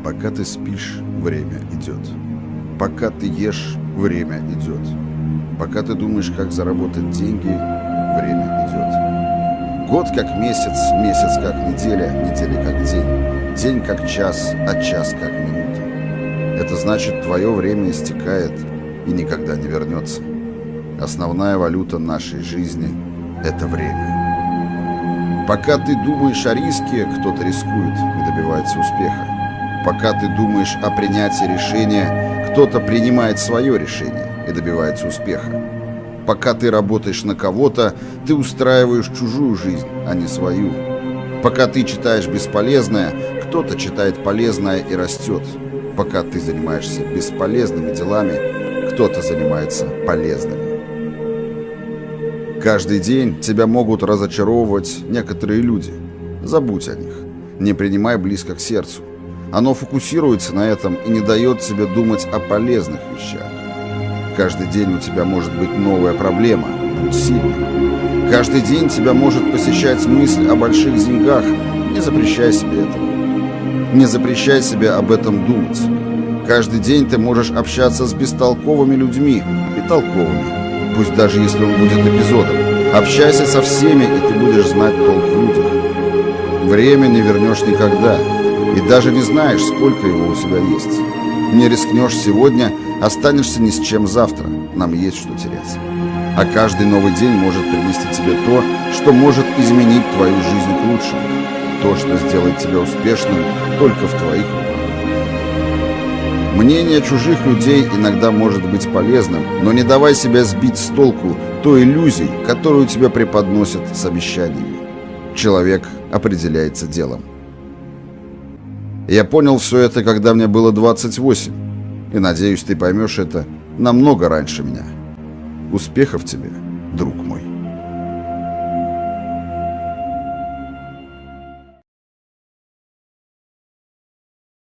Пока ты спишь, время идет. Пока ты ешь, время идет. Пока ты думаешь, как заработать деньги, время идет. Год как месяц, месяц как неделя, неделя как день, день как час, а час как минута. Это значит, твое время истекает и никогда не вернется. Основная валюта нашей жизни – это время. Пока ты думаешь о риске, кто-то рискует и добивается успеха. Пока ты думаешь о принятии решения, кто-то принимает свое решение и добивается успеха. Пока ты работаешь на кого-то, ты устраиваешь чужую жизнь, а не свою. Пока ты читаешь бесполезное, кто-то читает полезное и растет. Пока ты занимаешься бесполезными делами, кто-то занимается полезными. Каждый день тебя могут разочаровывать некоторые люди. Забудь о них. Не принимай близко к сердцу. Оно фокусируется на этом и не дает тебе думать о полезных вещах. Каждый день у тебя может быть новая проблема. Будь сильным. Каждый день тебя может посещать мысль о больших деньгах. Не запрещай себе этого. Не запрещай себе об этом думать. Каждый день ты можешь общаться с бестолковыми людьми и толковыми. Пусть даже если он будет эпизодом. Общайся со всеми, и ты будешь знать толк в людях. Время не вернешь никогда. И даже не знаешь, сколько его у тебя есть. Не рискнешь сегодня, останешься ни с чем завтра. Нам есть что терять. А каждый новый день может принести тебе то, что может изменить твою жизнь к лучшему. То, что сделает тебя успешным только в твоих руках. Мнение чужих людей иногда может быть полезным, но не давай себя сбить с толку той иллюзией, которую тебе преподносят с обещаниями. Человек определяется делом. Я понял все это, когда мне было 28, и надеюсь, ты поймешь это намного раньше меня. Успехов тебе, друг мой.